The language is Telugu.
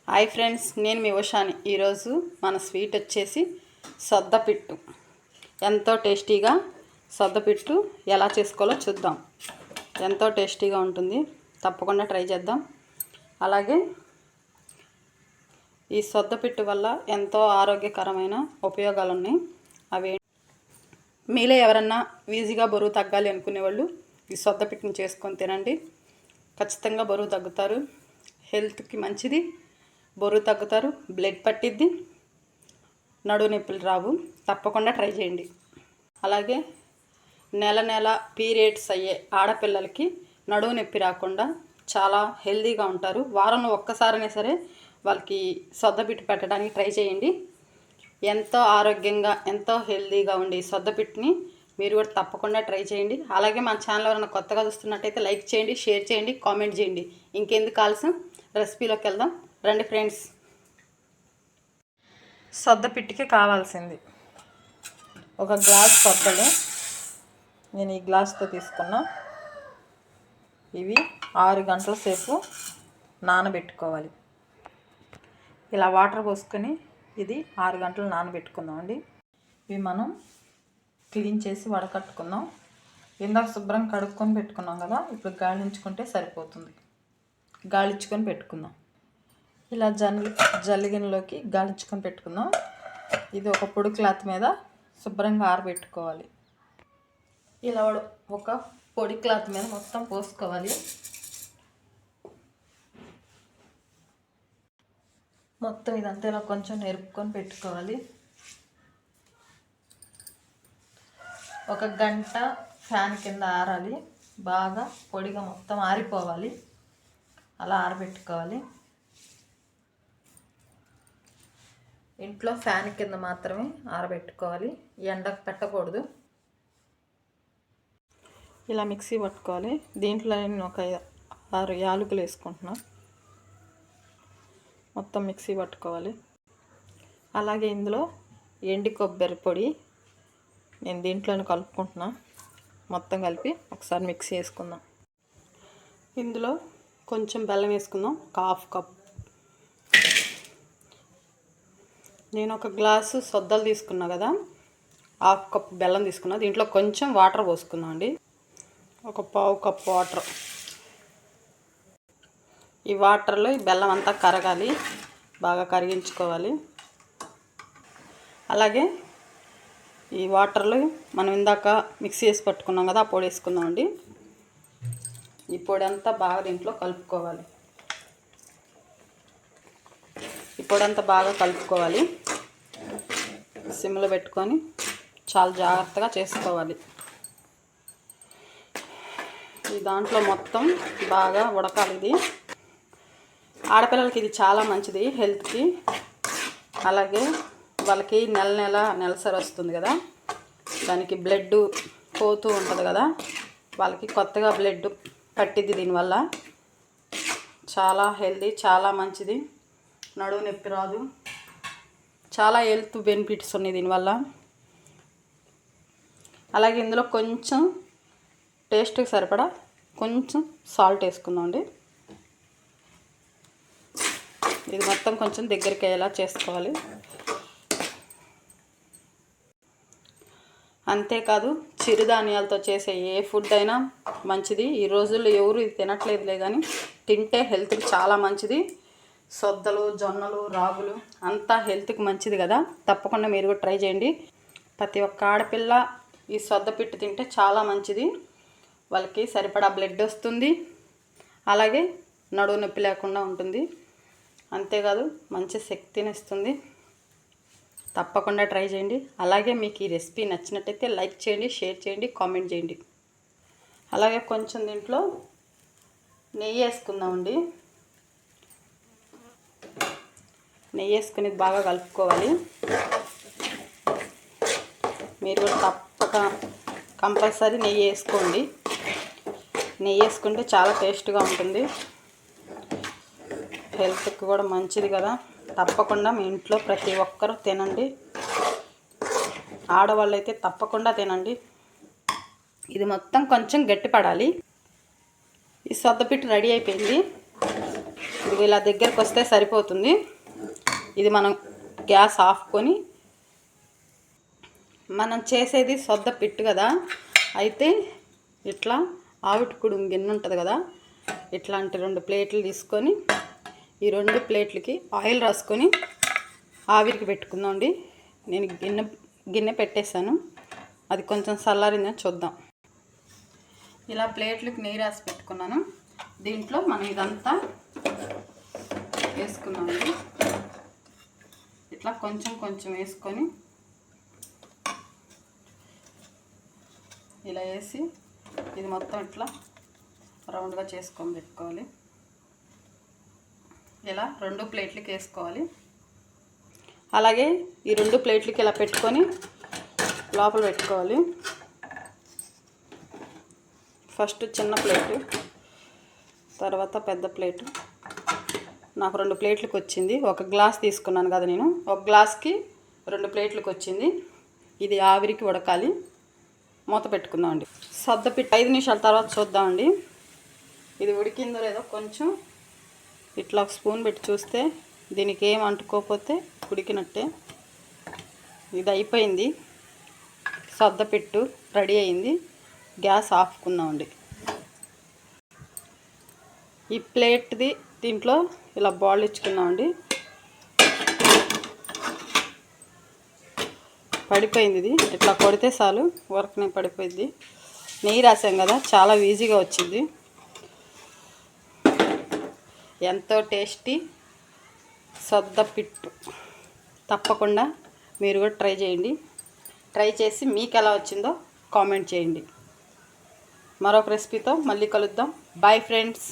హాయ్ ఫ్రెండ్స్, నేను మీ ఉషాని. ఈరోజు మన స్వీట్ వచ్చేసి సొద్దపిట్టు. ఎంతో టేస్టీగా సొద్దపిట్టు ఎలా చేసుకోవాలో చూద్దాం. ఎంతో టేస్టీగా ఉంటుంది, తప్పకుండా ట్రై చేద్దాం. అలాగే ఈ సొద్దపిట్టు వల్ల ఎంతో ఆరోగ్యకరమైన ఉపయోగాలు ఉన్నాయి. అవి మీలో ఎవరన్నా ఈజీగా బరువు తగ్గాలి అనుకునే వాళ్ళు ఈ సొద్దపిట్టుని చేసుకొని తినండి. ఖచ్చితంగా బరువు తగ్గుతారు. హెల్త్కి మంచిది, బరువు తగ్గుతారు, బ్లడ్ పట్టిద్ది, నడువు నొప్పులు రావు. తప్పకుండా ట్రై చేయండి. అలాగే నెల నెల పీరియడ్స్ అయ్యే ఆడపిల్లలకి నడువు నొప్పి రాకుండా చాలా హెల్తీగా ఉంటారు. వారంలో ఒక్కసారైనా సరే వాళ్ళకి సొద్దపిట్టు పెట్టడానికి ట్రై చేయండి. ఎంతో ఆరోగ్యంగా ఎంతో హెల్తీగా ఉండే ఈ సొద్దపిట్టుని మీరు కూడా తప్పకుండా ట్రై చేయండి. అలాగే మన ఛానల్ ఎవరైనా కొత్తగా చూస్తున్నట్టయితే లైక్ చేయండి, షేర్ చేయండి, కామెంట్ చేయండి. ఇంకెందుకు ఆలస్యం, రెసిపీలోకి వెళ్దాం రండి ఫ్రెండ్స్. సొద్దపిట్టుకి కావాల్సింది ఒక గ్లాస్ సొద్దలు. నేను ఈ గ్లాస్తో తీసుకున్నా. ఇవి 6 గంటల సేపు నానబెట్టుకోవాలి. ఇలా వాటర్ పోసుకొని ఇది 6 గంటలు నానబెట్టుకుందామండి. ఇవి మనం క్లీన్ చేసి వడకట్టుకుందాం. ఇందాక శుభ్రం కడుక్కొని పెట్టుకున్నాం కదా, ఇప్పుడు గాలించుకుంటే సరిపోతుంది. గాలించుకొని పెట్టుకుందాం. ఇలా జల్లిగిన్నెలోకి గాలించుకొని పెట్టుకుందాం. ఇది ఒక పొడి క్లాత్ మీద శుభ్రంగా ఆరబెట్టుకోవాలి. ఇలా ఒక పొడి క్లాత్ మీద మొత్తం పోసుకోవాలి. మొత్తం ఇదంతా ఇలా కొంచెం నెరుపుకొని పెట్టుకోవాలి. ఒక గంట ఫ్యాన్ కింద ఆరాలి. బాగా పొడిగా మొత్తం ఆరిపోవాలి. అలా ఆరబెట్టుకోవాలి. ఇంట్లో ఫ్యాన్ కింద మాత్రమే ఆరబెట్టుకోవాలి, ఎండకు పెట్టకూడదు. ఇలా మిక్సీ పట్టుకోవాలి. దీంట్లో నేను ఒక 6 యాలకులు వేసుకుంటున్నా. మొత్తం మిక్సీ పట్టుకోవాలి. అలాగే ఇందులో ఎండి కొబ్బరి పొడి నేను దీంట్లోనే కలుపుకుంటున్నా. మొత్తం కలిపి ఒకసారి మిక్సీ వేసుకుందాం. ఇందులో కొంచెం బెల్లం వేసుకుందాం, ఒక 1/2 కప్. నేను ఒక గ్లాసు సొద్దలు తీసుకున్నా కదా, 1/2 కప్ బెల్లం తీసుకున్నా. దీంట్లో కొంచెం వాటర్ పోసుకుందాం అండి, ఒక 1/2 కప్ వాటర్. ఈ వాటర్లో ఈ బెల్లం అంతా కరగాలి, బాగా కరిగించుకోవాలి. అలాగే ఈ వాటర్లో మనం ఇందాక మిక్సీ వేసి పట్టుకున్నాం కదా, ఆ పొడి వేసుకుందాం అండి. ఈ పొడి అంతా బాగా దీంట్లో కలుపుకోవాలి. ఈ పొడి అంతా బాగా కలుపుకోవాలి. సిమ్లో పెట్టుకొని చాలా జాగ్రత్తగా చేసుకోవాలి. ఈ దాంట్లో మొత్తం బాగా ఉడకాలి. ఇది ఆడపిల్లలకి ఇది చాలా మంచిది హెల్త్కి. అలాగే వాళ్ళకి నెలసరి వస్తుంది కదా, దానికి బ్లడ్ పోతూ ఉంటుంది కదా, వాళ్ళకి కొత్తగా బ్లడ్ పట్టిద్ది. దీనివల్ల చాలా హెల్తీ, చాలా మంచిది. నడువు నొప్పి రాదు. చాలా హెల్త్ బెనిఫిట్స్ ఉన్నాయి దీనివల్ల. అలాగే ఇందులో కొంచెం టేస్ట్కి సరిపడా కొంచెం సాల్ట్ వేసుకుందామండి. ఇది మొత్తం కొంచెం దగ్గరికి అయ్యేలా చేసుకోవాలి. అంతేకాదు, చిరుధాన్యాలతో చేసే ఏ ఫుడ్ అయినా మంచిది. ఈ రోజుల్లో ఎవరు ఇది తినట్లేదులే, కానీ తింటే హెల్త్కి చాలా మంచిది. సొద్దలు, జొన్నలు, రాగులు అంతా హెల్త్కి మంచిది కదా. తప్పకుండా మీరు కూడా ట్రై చేయండి. ప్రతి ఒక్క ఆడపిల్ల ఈ సొద్దపిట్టు తింటే చాలా మంచిది. వాళ్ళకి సరిపడా బ్లడ్ వస్తుంది. అలాగే నడువు నొప్పి లేకుండా ఉంటుంది. అంతేకాదు, మంచి శక్తిని ఇస్తుంది. తప్పకుండా ట్రై చేయండి. అలాగే మీకు ఈ రెసిపీ నచ్చినట్టయితే లైక్ చేయండి, షేర్ చేయండి, కామెంట్ చేయండి. అలాగే కొంచెం దీంట్లో నెయ్యి వేసుకుందామండి. నెయ్యి వేసుకుని బాగా కలుపుకోవాలి. మీరు కూడా తప్పక కంపల్సరీ నెయ్యి వేసుకోండి. నెయ్యి వేసుకుంటే చాలా టేస్ట్గా ఉంటుంది. హెల్త్కి కూడా మంచిది కదా. తప్పకుండా మీ ఇంట్లో ప్రతి ఒక్కరూ తినండి. ఆడవాళ్ళు అయితే తప్పకుండా తినండి. ఇది మొత్తం కొంచెం గట్టిపడాలి. ఈ సొద్దపిట్టు రెడీ అయిపోయింది. ఇది ఇలా దగ్గరకు వస్తే సరిపోతుంది. ఇది మనం గ్యాస్ ఆపుకొని, మనం చేసేది సొద్ద పిట్టు కదా, అయితే ఇట్లా ఆవిటికుడు గిన్నె ఉంటుంది కదా, ఇట్లాంటి 2 ప్లేట్లు తీసుకొని ఈ 2 ప్లేట్లకి ఆయిల్ రాసుకొని ఆవిరికి పెట్టుకుందామండి. నేను గిన్నె పెట్టేశాను, అది కొంచెం చల్లారిందని చూద్దాం. ఇలా ప్లేట్లకి నెయ్యి రాసి పెట్టుకున్నాను. దీంట్లో మనం ఇదంతా వేసుకున్నామండి. ఇట్లా కొంచెం కొంచెం వేసుకొని ఇలా వేసి ఇది మొత్తం ఇట్లా రౌండ్గా చేసుకొని పెట్టుకోవాలి. ఇలా 2 ప్లేట్లకి వేసుకోవాలి. అలాగే ఈ 2 ప్లేట్లకి ఇలా పెట్టుకొని లోపల పెట్టుకోవాలి. ఫస్ట్ చిన్న ప్లేటు, తర్వాత పెద్ద ప్లేటు. నాకు 2 ప్లేట్లకు వచ్చింది. 1 గ్లాస్ తీసుకున్నాను కదా నేను, 1 గ్లాస్కి 2 ప్లేట్లకు వచ్చింది. ఇది ఆవిరికి ఉడకాలి. మూత పెట్టుకుందామండి. సద్దపిట్టు 5 నిమిషాల తర్వాత చూద్దామండి ఇది ఉడికిందో లేదో. కొంచెం ఇట్లా ఒక స్పూన్ పెట్టి చూస్తే దీనికి ఏం అంటుకోకపోతే ఉడికినట్టే. ఇది అయిపోయింది, సద్దపిట్టు రెడీ అయింది. గ్యాస్ ఆపుకుందామండి. ఈ ప్లేట్ది దీంట్లో ఇలా బాల్ ఇచ్చుకుందామండి. పడిపోయింది, ఇది ఇట్లా కొడితే చాలు వర్క్నే పడిపోయింది. నెయ్యి రాసాం కదా, చాలా ఈజీగా వచ్చింది. ఎంతో టేస్టీ సద్దపిట్టు. తప్పకుండా మీరు కూడా ట్రై చేయండి. ట్రై చేసి మీకు ఎలా వచ్చిందో కామెంట్ చేయండి. మరొక రెసిపీతో మళ్ళీ కలుద్దాం. Bye friends.